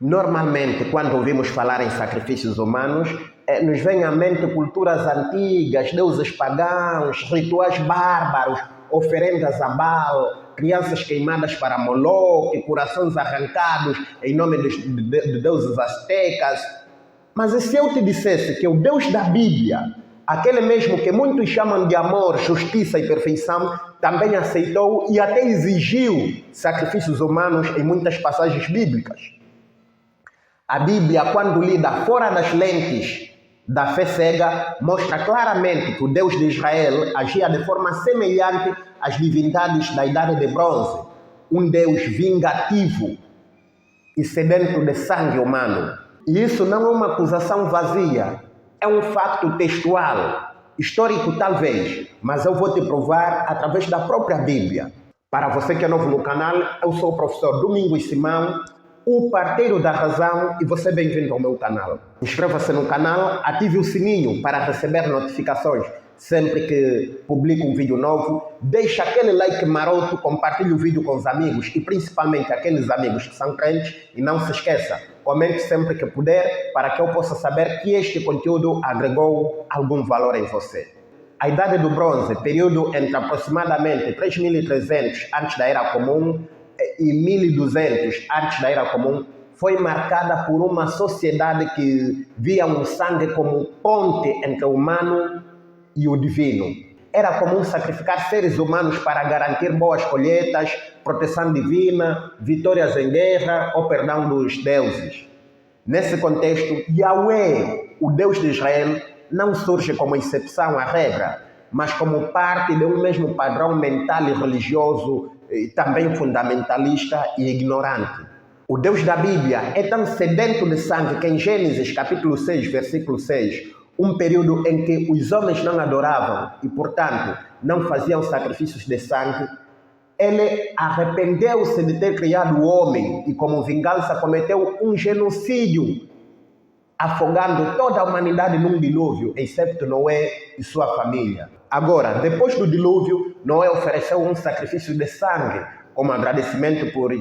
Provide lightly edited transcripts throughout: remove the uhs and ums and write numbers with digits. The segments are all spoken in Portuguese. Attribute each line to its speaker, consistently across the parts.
Speaker 1: Normalmente, quando ouvimos falar em sacrifícios humanos, nos vem à mente culturas antigas, deuses pagãos, rituais bárbaros, oferendas a Baal, crianças queimadas para Moloque, corações arrancados em nome de deuses astecas. Mas e se eu te dissesse que o Deus da Bíblia, aquele mesmo que muitos chamam de amor, justiça e perfeição, também aceitou e até exigiu sacrifícios humanos em muitas passagens bíblicas? A Bíblia, quando lida fora das lentes da fé cega, mostra claramente que o Deus de Israel agia de forma semelhante às divindades da Idade de Bronze, um Deus vingativo e sedento de sangue humano. E isso não é uma acusação vazia, é um facto textual, histórico talvez, mas eu vou te provar através da própria Bíblia. Para você que é novo no canal, eu sou o professor Domingos Simão, o parteiro da razão, e você é bem-vindo ao meu canal. Inscreva-se no canal, ative o sininho para receber notificações sempre que publico um vídeo novo. Deixe aquele like maroto, compartilhe o vídeo com os amigos e principalmente aqueles amigos que são crentes. E não se esqueça, comente sempre que puder para que eu possa saber que este conteúdo agregou algum valor em você. A Idade do Bronze, período entre aproximadamente 3.300 antes da Era Comum e 1.200 antes da Era Comum, foi marcada por uma sociedade que via o sangue como ponte entre o humano e o divino. Era comum sacrificar seres humanos para garantir boas colheitas, proteção divina, vitórias em guerra ou perdão dos deuses. Nesse contexto, Yahweh, o Deus de Israel, não surge como exceção à regra, mas como parte de um mesmo padrão mental e religioso, também fundamentalista e ignorante. O Deus da Bíblia é tão sedento de sangue que em Gênesis capítulo 6, versículo 6, um período em que os homens não adoravam e, portanto, não faziam sacrifícios de sangue, ele arrependeu-se de ter criado o homem e, como vingança, cometeu um genocídio, afogando toda a humanidade num dilúvio, exceto Noé e sua família. Agora, depois do dilúvio, Noé ofereceu um sacrifício de sangue como agradecimento por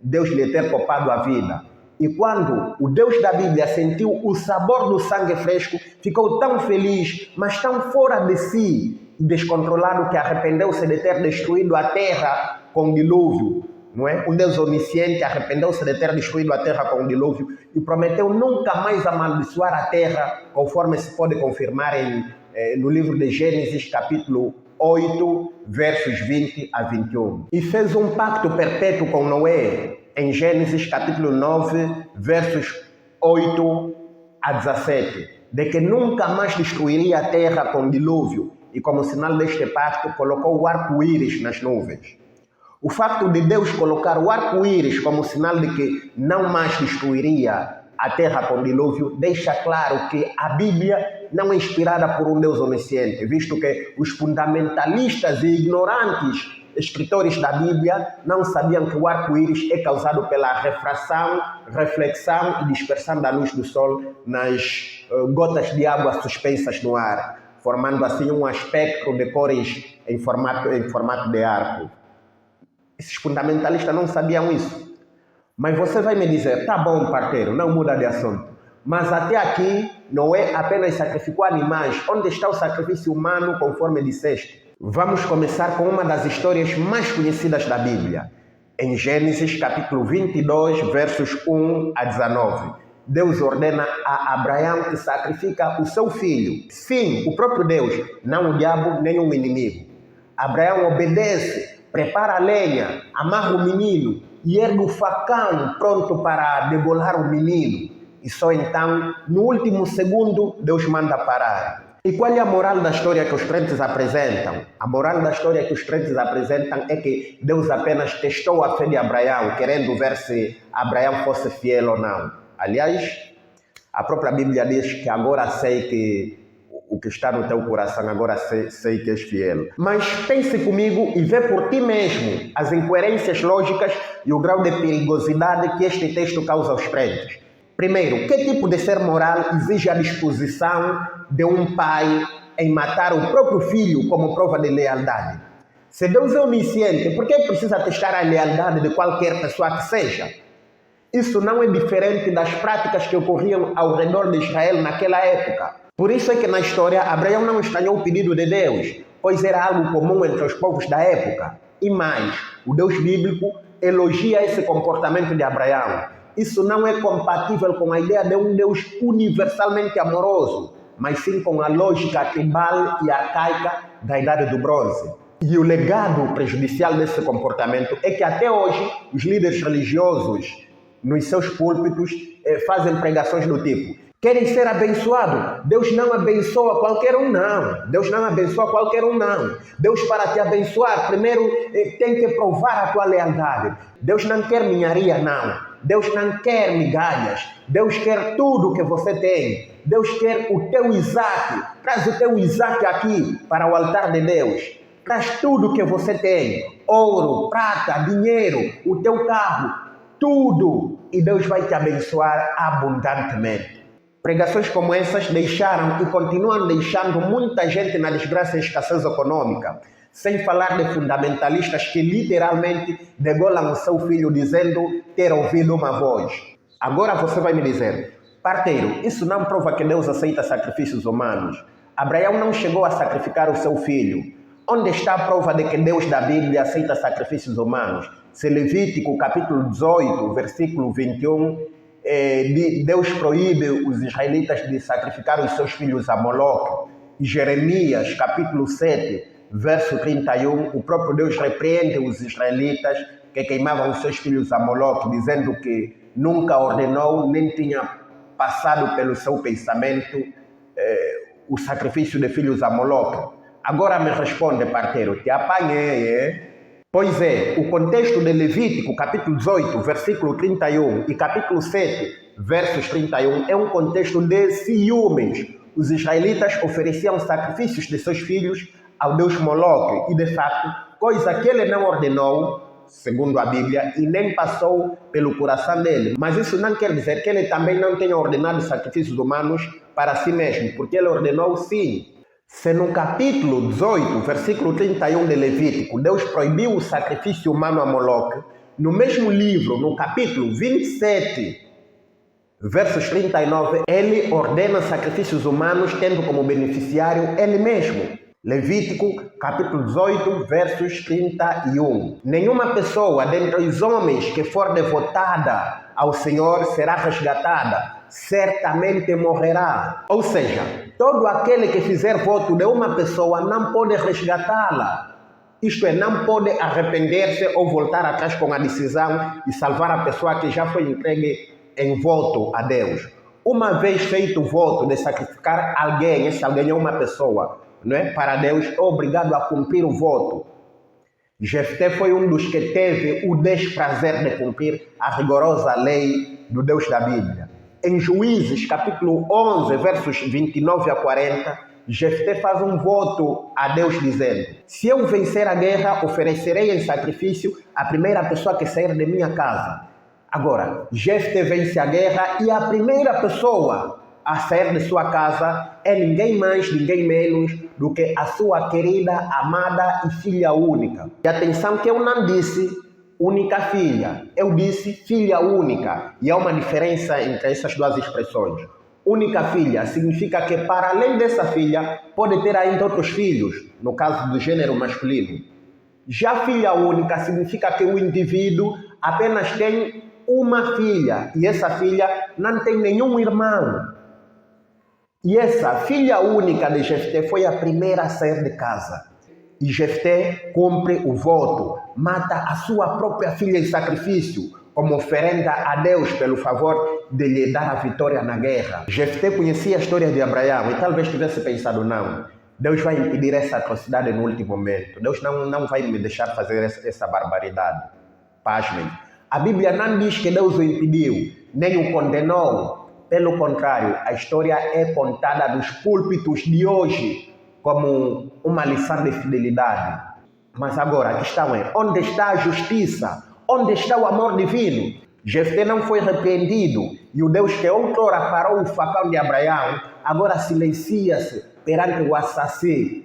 Speaker 1: Deus lhe ter poupado a vida. E quando o Deus da Bíblia sentiu o sabor do sangue fresco, ficou tão feliz, mas tão fora de si e descontrolado que arrependeu-se de ter destruído a terra com o dilúvio. Não é? Um Deus onisciente arrependeu-se de ter destruído a terra com o dilúvio e prometeu nunca mais amaldiçoar a terra, conforme se pode confirmar no livro de Gênesis, capítulo 8, versos 20 a 21. E fez um pacto perpétuo com Noé, em Gênesis, capítulo 9, versos 8 a 17, de que nunca mais destruiria a terra com dilúvio, e como sinal deste pacto colocou o arco-íris nas nuvens. O facto de Deus colocar o arco-íris como sinal de que não mais destruiria a terra com dilúvio deixa claro que a Bíblia não é inspirada por um Deus onisciente, visto que os fundamentalistas e ignorantes escritores da Bíblia não sabiam que o arco-íris é causado pela refração, reflexão e dispersão da luz do sol nas gotas de água suspensas no ar, formando assim um aspecto de cores em formato de arco. Esses fundamentalistas não sabiam isso. Mas você vai me dizer, tá bom, parceiro, não muda de assunto. Mas até aqui, Noé apenas sacrificou animais. Onde está o sacrifício humano, conforme disseste? Vamos começar com uma das histórias mais conhecidas da Bíblia. Em Gênesis, capítulo 22, versos 1 a 19. Deus ordena a Abraão que sacrifica o seu filho. Sim, o próprio Deus, não o diabo nem um inimigo. Abraão obedece, prepara a lenha, amarra o menino e ergue o facão pronto para degolar o menino. E só então, no último segundo, Deus manda parar. E qual é a moral da história que os crentes apresentam? A moral da história que os crentes apresentam é que Deus apenas testou a fé de Abraão, querendo ver se Abraão fosse fiel ou não. Aliás, a própria Bíblia diz que agora sei que o que está no teu coração, agora sei que és fiel. Mas pense comigo e vê por ti mesmo as incoerências lógicas e o grau de perigosidade que este texto causa aos crentes. Primeiro, que tipo de ser moral exige a disposição de um pai em matar o próprio filho como prova de lealdade? Se Deus é onisciente, por que precisa testar a lealdade de qualquer pessoa que seja? Isso não é diferente das práticas que ocorriam ao redor de Israel naquela época. Por isso é que na história Abraão não estranhou o pedido de Deus, pois era algo comum entre os povos da época. E mais, o Deus bíblico elogia esse comportamento de Abraão. Isso não é compatível com a ideia de um Deus universalmente amoroso, mas sim com a lógica tribal e arcaica da Idade do Bronze. E o legado prejudicial desse comportamento é que até hoje os líderes religiosos nos seus púlpitos fazem pregações do tipo: querem ser abençoados? Deus não abençoa qualquer um, não. Deus não abençoa qualquer um, não. Deus, para te abençoar, primeiro tem que provar a tua lealdade. Deus não quer ninharia, não. Deus não quer migalhas. Deus quer tudo que você tem. Deus quer o teu Isaac. Traz o teu Isaac aqui para o altar de Deus. Traz tudo que você tem. Ouro, prata, dinheiro, o teu carro, tudo. E Deus vai te abençoar abundantemente. Pregações como essas deixaram e continuam deixando muita gente na desgraça e escassez econômica. Sem falar de fundamentalistas que literalmente degolam o seu filho dizendo ter ouvido uma voz. Agora você vai me dizer: parteiro, isso não prova que Deus aceita sacrifícios humanos. Abraão não chegou a sacrificar o seu filho. Onde está a prova de que Deus da Bíblia aceita sacrifícios humanos? Se Levítico capítulo 18, versículo 21, Deus proíbe os israelitas de sacrificar os seus filhos a Moloque. E Jeremias capítulo 7, verso 31, o próprio Deus repreende os israelitas que queimavam os seus filhos a Moloque, dizendo que nunca ordenou, nem tinha passado pelo seu pensamento o sacrifício de filhos a Moloque. Agora me responde, parteiro, te apanhei, Pois é, o contexto de Levítico, capítulo 18, versículo 31 e capítulo 7, versos 31, é um contexto de ciúmes. Os israelitas ofereciam sacrifícios de seus filhos ao Deus Moloque e, de fato, coisa que ele não ordenou, segundo a Bíblia, e nem passou pelo coração dele. Mas isso não quer dizer que ele também não tenha ordenado sacrifícios humanos para si mesmo, porque ele ordenou sim. Se no capítulo 18, versículo 31 de Levítico, Deus proibiu o sacrifício humano a Moloque, no mesmo livro, no capítulo 27, versos 39, ele ordena sacrifícios humanos tendo como beneficiário ele mesmo. Levítico, capítulo 18, versos 31. Nenhuma pessoa dentre os homens que for devotada ao Senhor será resgatada, certamente morrerá. Ou seja, todo aquele que fizer voto de uma pessoa não pode resgatá-la. Isto é, não pode arrepender-se ou voltar atrás com a decisão e salvar a pessoa que já foi entregue em voto a Deus. Uma vez feito o voto de sacrificar alguém, esse alguém é uma pessoa, não é? Para Deus, é obrigado a cumprir o voto. Jefté foi um dos que teve o desprazer de cumprir a rigorosa lei do Deus da Bíblia. Em Juízes, capítulo 11, versos 29 a 40, Jefté faz um voto a Deus dizendo: se eu vencer a guerra, oferecerei em sacrifício a primeira pessoa que sair de minha casa. Agora, Jefté vence a guerra e a primeira pessoa a sair de sua casa é ninguém mais, ninguém menos do que a sua querida, amada e filha única. E atenção que eu não disse única filha, eu disse filha única. E há uma diferença entre essas duas expressões. Única filha significa que para além dessa filha pode ter ainda outros filhos, no caso do gênero masculino. Já filha única significa que o indivíduo apenas tem uma filha e essa filha não tem nenhum irmão. E essa filha única de Jefté foi a primeira a sair de casa. E Jefté cumpre o voto, mata a sua própria filha em sacrifício, como oferenda a Deus pelo favor de lhe dar a vitória na guerra. Jefté conhecia a história de Abraão e talvez tivesse pensado: não, Deus vai impedir essa atrocidade no último momento. Deus não vai me deixar fazer essa barbaridade. Pasmem. A Bíblia não diz que Deus o impediu, nem o condenou. Pelo contrário, a história é contada nos púlpitos de hoje como uma lição de fidelidade. Mas agora a questão é: onde está a justiça? Onde está o amor divino? Jefté não foi repreendido e o Deus que outrora parou o facão de Abraão agora silencia-se perante o assassino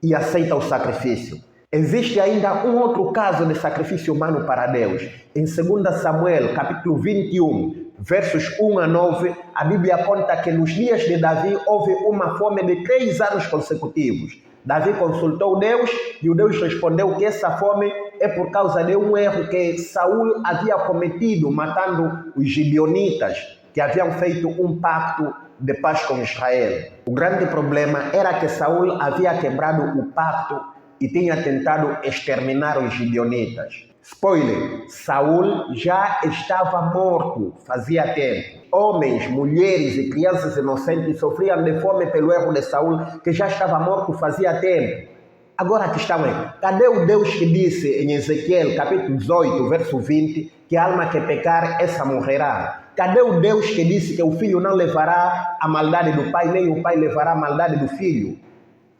Speaker 1: e aceita o sacrifício. Existe ainda um outro caso de sacrifício humano para Deus. Em 2 Samuel, capítulo 21, versos 1 a 9, a Bíblia conta que nos dias de Davi houve uma fome de 3 anos consecutivos. Davi consultou Deus e o Deus respondeu que essa fome é por causa de um erro que Saul havia cometido, matando os gibeonitas, que haviam feito um pacto de paz com Israel. O grande problema era que Saul havia quebrado o pacto e tinha tentado exterminar os gibeonitas. Spoiler, Saul já estava morto fazia tempo. Homens, mulheres e crianças inocentes sofriam de fome pelo erro de Saul, que já estava morto fazia tempo. Agora a questão é, cadê o Deus que disse em Ezequiel, capítulo 18, verso 20, que a alma que pecar, essa morrerá? Cadê o Deus que disse que o filho não levará a maldade do pai, nem o pai levará a maldade do filho?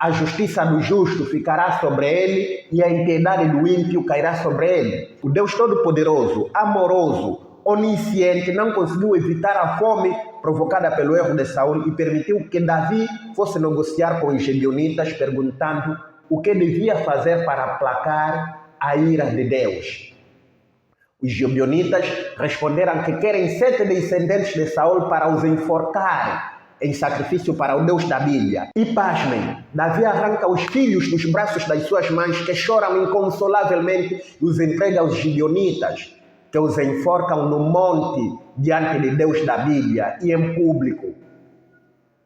Speaker 1: A justiça do justo ficará sobre ele e a impiedade do ímpio cairá sobre ele. O Deus Todo-Poderoso, amoroso, onisciente, não conseguiu evitar a fome provocada pelo erro de Saul e permitiu que Davi fosse negociar com os gibeonitas, perguntando o que devia fazer para aplacar a ira de Deus. Os gibeonitas responderam que querem 7 descendentes de Saul para os enforcar em sacrifício para o Deus da Bíblia. E pasmem, Davi arranca os filhos dos braços das suas mães, que choram inconsolavelmente, e os entrega aos gibeonitas, que os enforcam no monte diante de Deus da Bíblia e em público.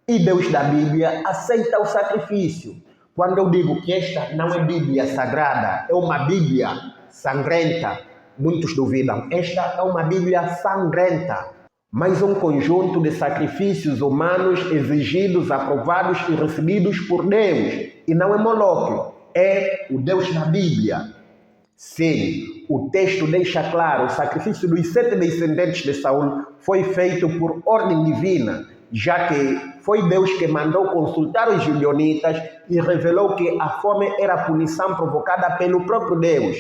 Speaker 1: E Deus da Bíblia aceita o sacrifício. Quando eu digo que esta não é Bíblia sagrada, é uma Bíblia sangrenta, muitos duvidam. Esta é uma Bíblia sangrenta. Mais um conjunto de sacrifícios humanos exigidos, aprovados e recebidos por Deus. E não é Moloque, é o Deus da Bíblia. Sim, o texto deixa claro, o sacrifício dos 7 descendentes de Saul foi feito por ordem divina, já que foi Deus que mandou consultar os gibeonitas e revelou que a fome era a punição provocada pelo próprio Deus.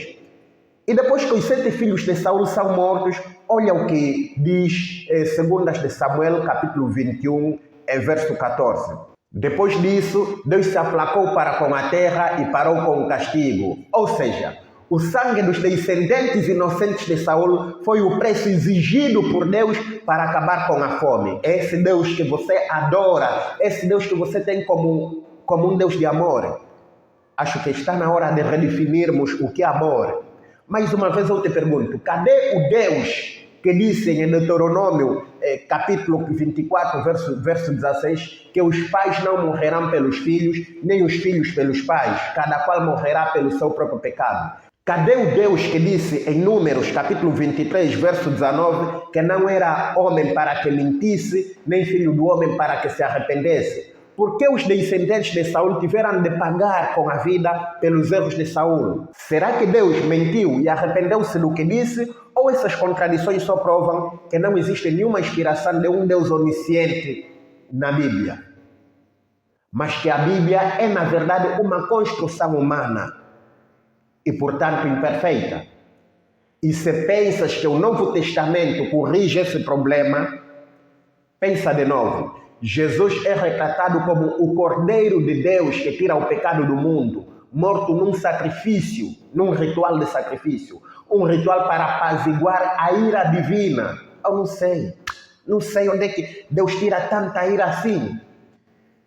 Speaker 1: E depois que os 7 filhos de Saul são mortos, olha o que diz 2 de Samuel, capítulo 21, verso 14. Depois disso, Deus se aplacou para com a terra e parou com o castigo. Ou seja, o sangue dos descendentes inocentes de Saul foi o preço exigido por Deus para acabar com a fome. É esse Deus que você adora, esse Deus que você tem como um Deus de amor. Acho que está na hora de redefinirmos o que é amor. Mais uma vez eu te pergunto, cadê o Deus que disse em Deuteronômio, capítulo 24, verso 16, que os pais não morrerão pelos filhos, nem os filhos pelos pais, cada qual morrerá pelo seu próprio pecado? Cadê o Deus que disse em Números, capítulo 23, verso 19, que não era homem para que mentisse, nem filho do homem para que se arrependesse? Por que os descendentes de Saul tiveram de pagar com a vida pelos erros de Saul? Será que Deus mentiu e arrependeu-se do que disse? Ou essas contradições só provam que não existe nenhuma inspiração de um Deus onisciente na Bíblia? Mas que a Bíblia é, na verdade, uma construção humana e, portanto, imperfeita. E se pensas que o Novo Testamento corrige esse problema, pensa de novo. Jesus é retratado como o Cordeiro de Deus que tira o pecado do mundo, morto num sacrifício, num ritual de sacrifício, um ritual para apaziguar a ira divina. Eu não sei onde é que Deus tira tanta ira assim.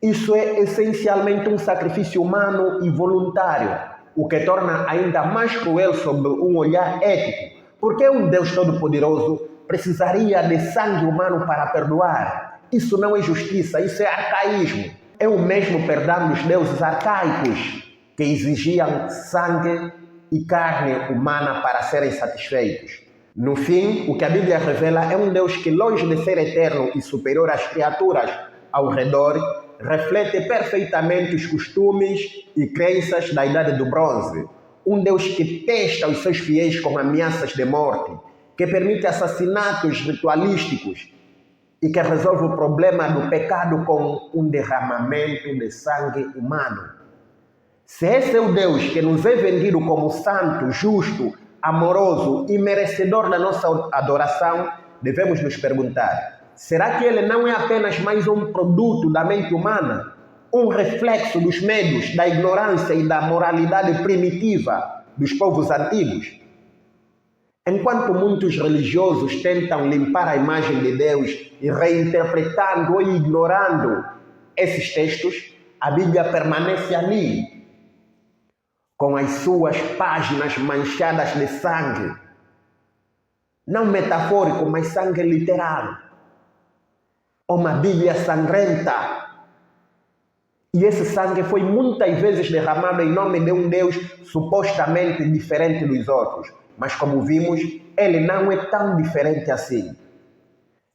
Speaker 1: Isso é essencialmente um sacrifício humano e voluntário, o que torna ainda mais cruel sob um olhar ético. Porque um Deus Todo-Poderoso precisaria de sangue humano para perdoar? Isso não é justiça, isso é arcaísmo. É o mesmo perdão dos deuses arcaicos, que exigiam sangue e carne humana para serem satisfeitos. No fim, o que a Bíblia revela é um Deus que, longe de ser eterno e superior às criaturas ao redor, reflete perfeitamente os costumes e crenças da Idade do Bronze. Um Deus que testa os seus fiéis com ameaças de morte, que permite assassinatos ritualísticos, e que resolve o problema do pecado com um derramamento de sangue humano. Se esse é o Deus que nos é vendido como santo, justo, amoroso e merecedor da nossa adoração, devemos nos perguntar, será que ele não é apenas mais um produto da mente humana? um reflexo dos medos, da ignorância e da moralidade primitiva dos povos antigos. Enquanto muitos religiosos tentam limpar a imagem de Deus e reinterpretando ou ignorando esses textos, a Bíblia permanece ali, com as suas páginas manchadas de sangue. Não metafórico, mas sangue literal. Uma Bíblia sangrenta. E esse sangue foi muitas vezes derramado em nome de um Deus supostamente diferente dos outros. Mas como vimos, ele não é tão diferente assim.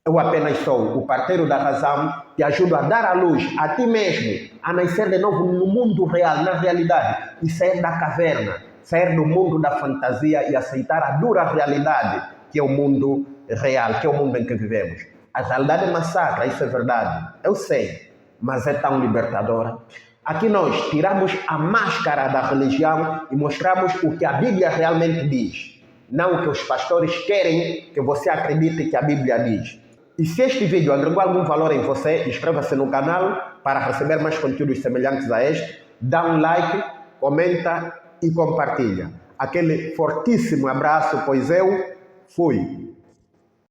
Speaker 1: Eu apenas sou o parteiro da razão que ajuda a dar a luz a ti mesmo, a nascer de novo no mundo real, na realidade, e sair da caverna, sair do mundo da fantasia e aceitar a dura realidade, que é o mundo real, que é o mundo em que vivemos. A realidade massacra, isso é verdade, eu sei, mas é tão libertadora. Aqui nós tiramos a máscara da religião e mostramos o que a Bíblia realmente diz, não o que os pastores querem que você acredite que a Bíblia diz. E se este vídeo agregou algum valor em você, inscreva-se no canal para receber mais conteúdos semelhantes a este, dá um like, comenta e compartilha. Aquele fortíssimo abraço, pois eu fui.